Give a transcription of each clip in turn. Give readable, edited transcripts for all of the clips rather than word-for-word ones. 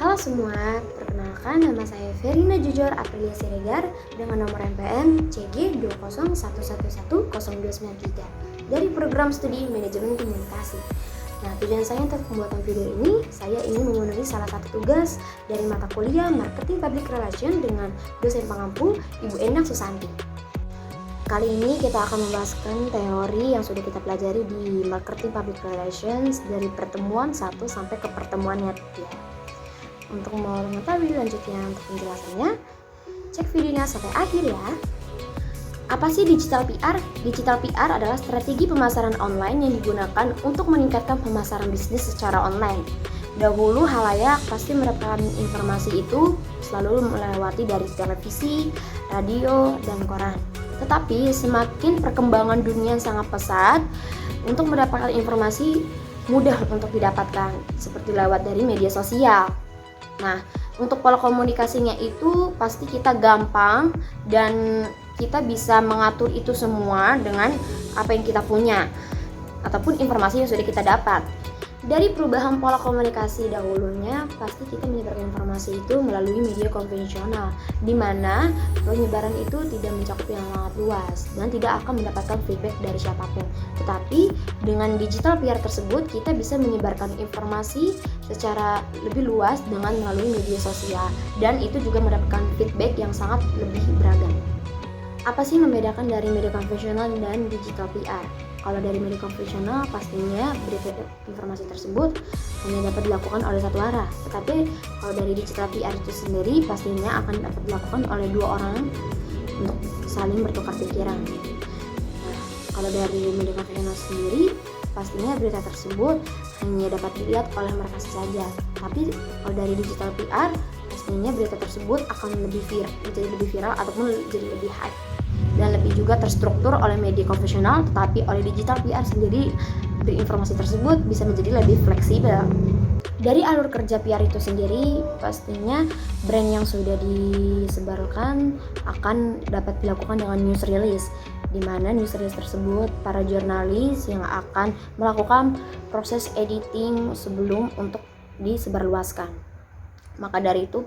Halo semua, perkenalkan nama saya Verina Jujur Aprilia Siregar dengan nomor NPM CG 201110293 dari program studi manajemen komunikasi. Nah, tujuan saya untuk pembuatan video ini, saya ingin memenuhi salah satu tugas dari mata kuliah Marketing Public Relation dengan dosen pengampu Ibu Endang Susanti. Kali ini kita akan membahaskan teori yang sudah kita pelajari di Marketing Public Relations dari pertemuan 1 sampai ke pertemuannya 3. Untuk mau mengetahui lanjutnya untuk penjelasannya, cek videonya sampai akhir ya. Apa sih digital PR? Digital PR adalah strategi pemasaran online yang digunakan untuk meningkatkan pemasaran bisnis secara online. Dahulu halayak pasti mendapatkan informasi itu selalu melewati dari televisi, radio, dan koran. Tetapi semakin perkembangan dunia sangat pesat, untuk mendapatkan informasi mudah untuk didapatkan, seperti lewat dari media sosial. Nah, untuk pola komunikasinya itu pasti kita gampang dan kita bisa mengatur itu semua dengan apa yang kita punya ataupun informasi yang sudah kita dapat. Dari perubahan pola komunikasi dahulunya, pasti kita menyebarkan informasi itu melalui media konvensional, di mana penyebaran itu tidak mencakup yang sangat luas dan tidak akan mendapatkan feedback dari siapapun. Tetapi dengan digital PR tersebut, kita bisa menyebarkan informasi secara lebih luas dengan melalui media sosial, dan itu juga mendapatkan feedback yang sangat lebih beragam. Apa sih membedakan dari media konvensional dan digital PR? Kalau dari media konvensional pastinya berita informasi tersebut hanya dapat dilakukan oleh satu arah. Tetapi kalau dari digital PR itu sendiri pastinya akan dapat dilakukan oleh dua orang untuk saling bertukar pikiran. Nah, kalau dari media konvensional sendiri pastinya berita tersebut hanya dapat dilihat oleh mereka saja. Tapi kalau dari digital PR pastinya berita tersebut akan menjadi lebih viral ataupun jadi lebih hype dan lebih juga terstruktur oleh media konvensional, tetapi oleh digital PR sendiri informasi tersebut bisa menjadi lebih fleksibel. Dari alur kerja PR itu sendiri, pastinya brand yang sudah disebarkan akan dapat dilakukan dengan news release, di mana news release tersebut para jurnalis yang akan melakukan proses editing sebelum untuk disebarluaskan. Maka dari itu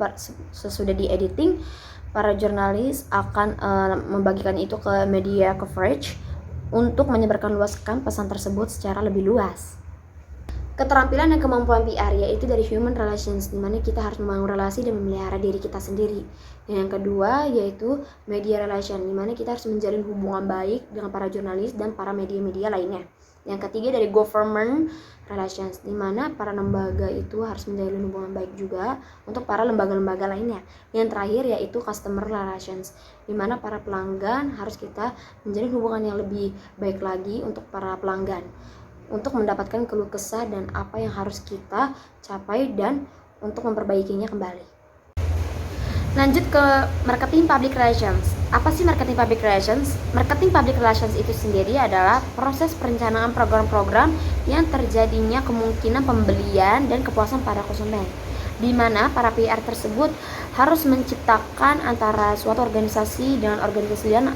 sesudah diediting, para jurnalis akan membagikan itu ke media coverage untuk menyebarkan luaskan pesan tersebut secara lebih luas. Keterampilan dan kemampuan PR yaitu dari human relations, di mana kita harus membangun relasi dan memelihara diri kita sendiri. Dan yang kedua yaitu media relation, di mana kita harus menjalin hubungan baik dengan para jurnalis dan para media-media lainnya. Yang ketiga dari government relations, di mana para lembaga itu harus menjalin hubungan baik juga untuk para lembaga-lembaga lainnya. Yang terakhir yaitu customer relations, di mana para pelanggan harus kita menjalin hubungan yang lebih baik lagi untuk para pelanggan, untuk mendapatkan keluh kesah dan apa yang harus kita capai dan untuk memperbaikinya kembali. Lanjut ke marketing public relations. Apa sih marketing public relations? Marketing public relations itu sendiri adalah proses perencanaan program-program yang terjadinya kemungkinan pembelian dan kepuasan para konsumen, di mana para PR tersebut harus menciptakan antara suatu organisasi dengan organisasi lain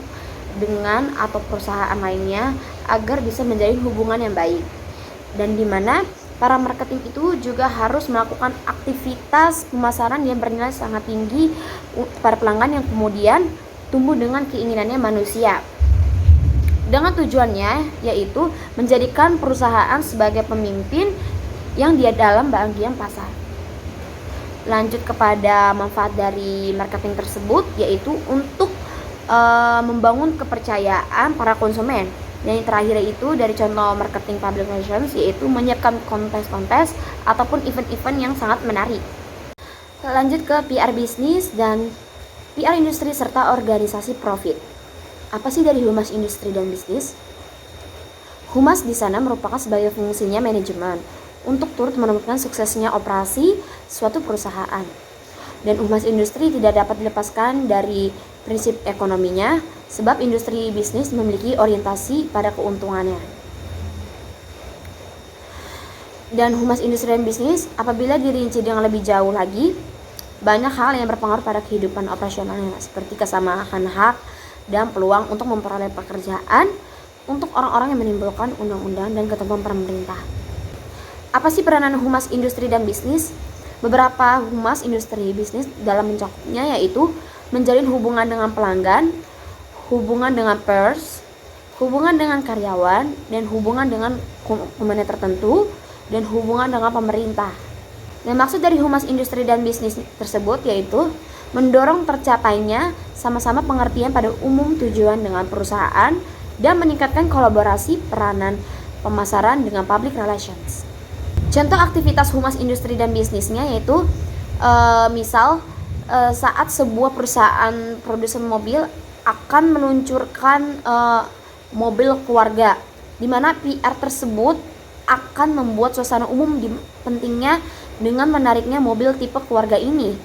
dengan atau perusahaan lainnya agar bisa menjalin hubungan yang baik, dan di mana para marketing itu juga harus melakukan aktivitas pemasaran yang bernilai sangat tinggi para pelanggan yang kemudian tumbuh dengan keinginannya manusia, dengan tujuannya yaitu menjadikan perusahaan sebagai pemimpin yang dia dalam bagian pasar. Lanjut kepada manfaat dari marketing tersebut yaitu untuk membangun kepercayaan para konsumen. Dan yang terakhir itu dari contoh marketing public relations yaitu menyiapkan kontes-kontes ataupun event-event yang sangat menarik. Lanjut ke PR bisnis dan PR industri serta organisasi profit. Apa sih dari humas industri dan bisnis? Humas di sana merupakan sebagai fungsinya manajemen untuk turut menentukan suksesnya operasi suatu perusahaan. Dan humas industri tidak dapat dilepaskan dari prinsip ekonominya, sebab industri bisnis memiliki orientasi pada keuntungannya. Dan humas industri dan bisnis apabila dirinci dengan lebih jauh lagi, banyak hal yang berpengaruh pada kehidupan operasionalnya, seperti kesamaan hak dan peluang untuk memperoleh pekerjaan untuk orang-orang yang menimbulkan undang-undang dan ketentuan pemerintah. Apa sih peranan humas industri dan bisnis? Beberapa humas industri bisnis dalam mencakupnya yaitu menjalin hubungan dengan pelanggan, hubungan dengan pers, hubungan dengan karyawan, dan hubungan dengan komunitas tertentu, dan hubungan dengan pemerintah. Dan maksud dari humas industri dan bisnis tersebut yaitu mendorong tercapainya sama-sama pengertian pada umum tujuan dengan perusahaan dan meningkatkan kolaborasi peranan pemasaran dengan public relations. Contoh aktivitas humas industri dan bisnisnya yaitu misal saat sebuah perusahaan produsen mobil akan meluncurkan mobil keluarga, di mana PR tersebut akan membuat suasana umum pentingnya dengan menariknya mobil tipe keluarga ini.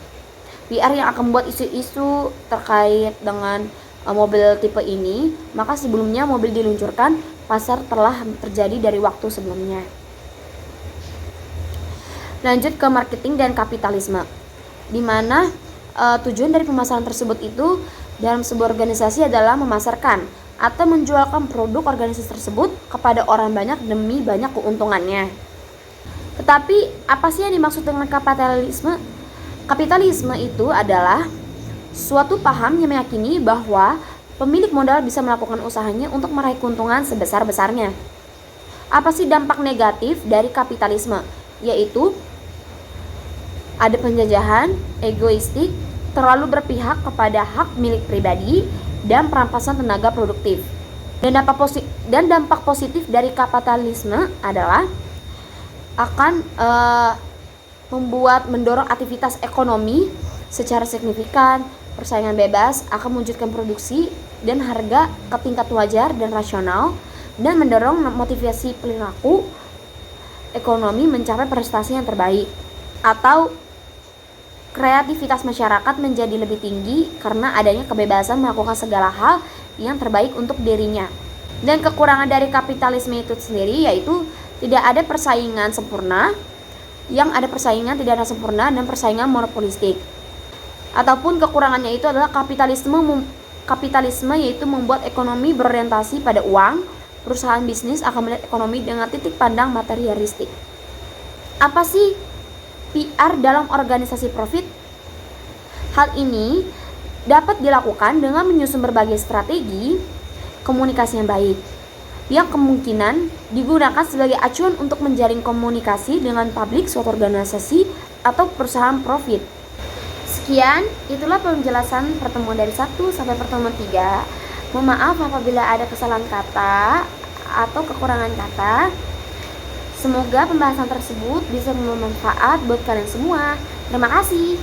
PR yang akan membuat isu-isu terkait dengan mobil tipe ini, maka sebelumnya mobil diluncurkan, pasar telah terjadi dari waktu sebelumnya. Lanjut ke marketing dan kapitalisme, di mana tujuan dari pemasaran tersebut itu dalam sebuah organisasi adalah memasarkan atau menjualkan produk organisasi tersebut kepada orang banyak demi banyak keuntungannya. Tetapi apa sih yang dimaksud dengan kapitalisme? Kapitalisme itu adalah suatu paham yang meyakini bahwa pemilik modal bisa melakukan usahanya untuk meraih keuntungan sebesar-besarnya. Apa sih dampak negatif dari kapitalisme? Yaitu ada penjajahan, egoistik, terlalu berpihak kepada hak milik pribadi, dan perampasan tenaga produktif. Dan dampak positif dari kapitalisme adalah akan mendorong aktivitas ekonomi secara signifikan, persaingan bebas, akan mewujudkan produksi dan harga ke tingkat wajar dan rasional, dan mendorong motivasi perilaku ekonomi mencapai prestasi yang terbaik, atau kreativitas masyarakat menjadi lebih tinggi karena adanya kebebasan melakukan segala hal yang terbaik untuk dirinya. Dan kekurangan dari kapitalisme itu sendiri yaitu tidak ada persaingan sempurna, yang ada persaingan tidak ada sempurna dan persaingan monopolistik. Ataupun kekurangannya itu adalah kapitalisme yaitu membuat ekonomi berorientasi pada uang. Perusahaan bisnis akan melihat ekonomi dengan titik pandang materialistik. Apa sih PR dalam organisasi profit? Hal ini dapat dilakukan dengan menyusun berbagai strategi komunikasi yang baik, yang kemungkinan digunakan sebagai acuan untuk menjalin komunikasi dengan publik suatu organisasi atau perusahaan profit. Sekian, itulah penjelasan pertemuan dari 1 sampai pertemuan 3. Mohon maaf apabila ada kesalahan kata atau kekurangan kata. Semoga pembahasan tersebut bisa bermanfaat buat kalian semua. Terima kasih.